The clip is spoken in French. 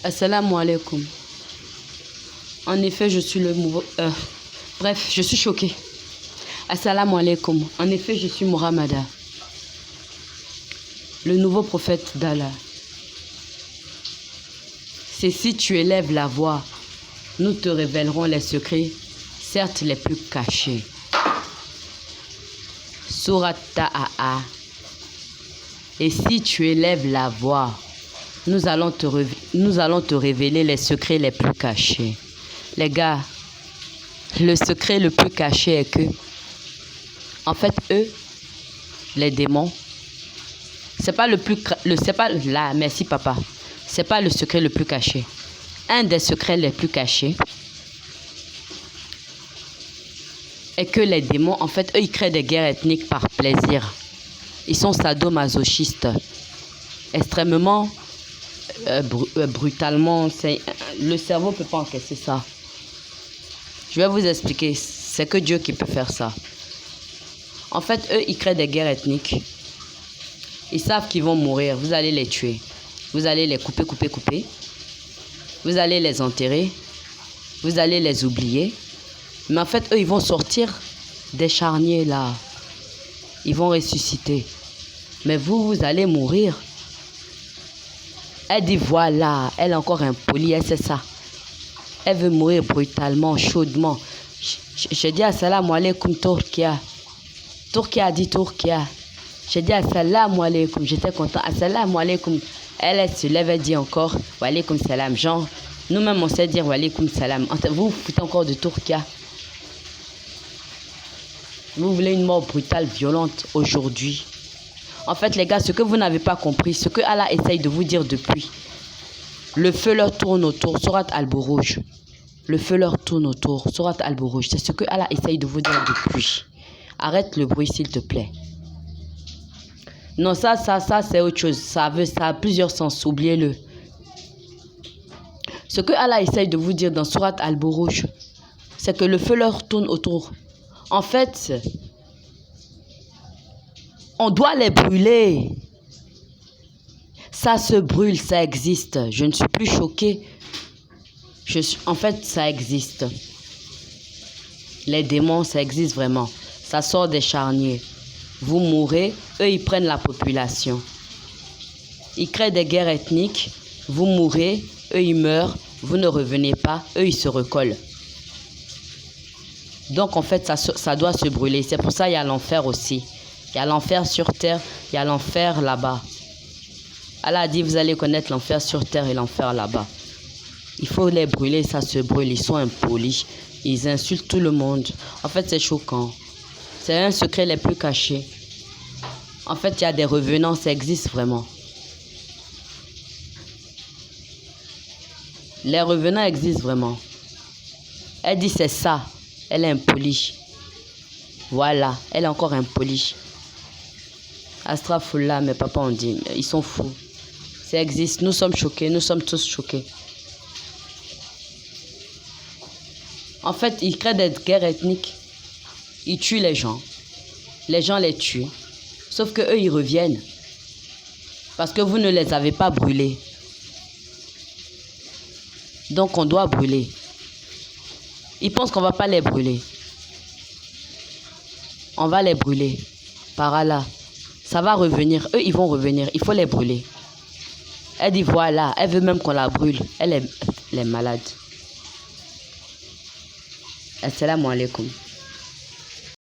Assalamu alaikum. En effet, je suis le nouveau... bref, je suis choquée. Assalamu alaikum. En effet, je suis Muhammada, le nouveau prophète d'Allah. C'est si tu élèves la voix, nous te révélerons les secrets, certes les plus cachés. Surat Ta'a. Et si tu élèves la voix, nous allons te révéler les secrets les plus cachés. Les gars, le secret le plus caché est que, en fait, eux, les démons, c'est pas merci papa, c'est pas le secret le plus caché. Un des secrets les plus cachés est que les démons, en fait, eux, ils créent des guerres ethniques par plaisir. Ils sont sadomasochistes, extrêmement brutalement. Le cerveau ne peut pas encaisser ça. Je vais vous expliquer. C'est que Dieu qui peut faire ça. En fait, eux, ils créent des guerres ethniques. Ils savent qu'ils vont mourir. Vous allez les tuer. Vous allez les couper. Vous allez les enterrer. Vous allez les oublier. Mais en fait, eux, ils vont sortir des charniers là. Ils vont ressusciter. Mais vous allez mourir. Elle dit voilà, elle est encore impolie, elle sait ça. Elle veut mourir brutalement, chaudement. Je dis assalamu alaikum Turquia. Turquia a dit Turquia. Je dis assalamu alaikum, j'étais content. Assalamu alaikum. Elle se lève, elle dit encore wa alaikum salam. Genre, nous-mêmes on sait dire wa alaikum salam. Vous foutez encore de Turquia. Vous voulez une mort brutale, violente aujourd'hui. En fait, les gars, ce que vous n'avez pas compris, ce que Allah essaye de vous dire depuis, le feu leur tourne autour, Surat Al-Buruj. Le feu leur tourne autour, Surat Al-Buruj. C'est ce que Allah essaye de vous dire depuis. Arrête le bruit, s'il te plaît. Non, ça, c'est autre chose. Ça a plusieurs sens, oubliez-le. Ce que Allah essaye de vous dire dans Surat Al-Buruj, c'est que le feu leur tourne autour. En fait, on doit les brûler. Ça se brûle, ça existe. Je ne suis plus choquée. En fait, ça existe. Les démons, ça existe vraiment. Ça sort des charniers. Vous mourrez, eux, ils prennent la population. Ils créent des guerres ethniques. Vous mourrez, eux, ils meurent. Vous ne revenez pas, eux, ils se recollent. Donc, en fait, ça doit se brûler. C'est pour ça qu'il y a l'enfer aussi. Il y a l'enfer sur terre, il y a l'enfer là-bas. Allah a dit, vous allez connaître l'enfer sur terre et l'enfer là-bas. Il faut les brûler, ça se brûle. Ils sont impolis. Ils insultent tout le monde. En fait, c'est choquant. C'est un secret les plus cachés. En fait, il y a des revenants, ça existe vraiment. Les revenants existent vraiment. Elle dit, c'est ça. Elle est impolie. Voilà, elle est encore impolie. Astrafullah, mes papas ont dit, ils sont fous. Ça existe, nous sommes choqués, nous sommes tous choqués. En fait, ils créent des guerres ethniques. Ils tuent les gens. Les gens les tuent. Sauf que eux, ils reviennent. Parce que vous ne les avez pas brûlés. Donc, on doit brûler. Ils pensent qu'on ne va pas les brûler. On va les brûler. Par Allah. Ça va revenir. Eux, ils vont revenir. Il faut les brûler. Elle dit voilà. Elle veut même qu'on la brûle. Elle est malade. Assalamu alaikum.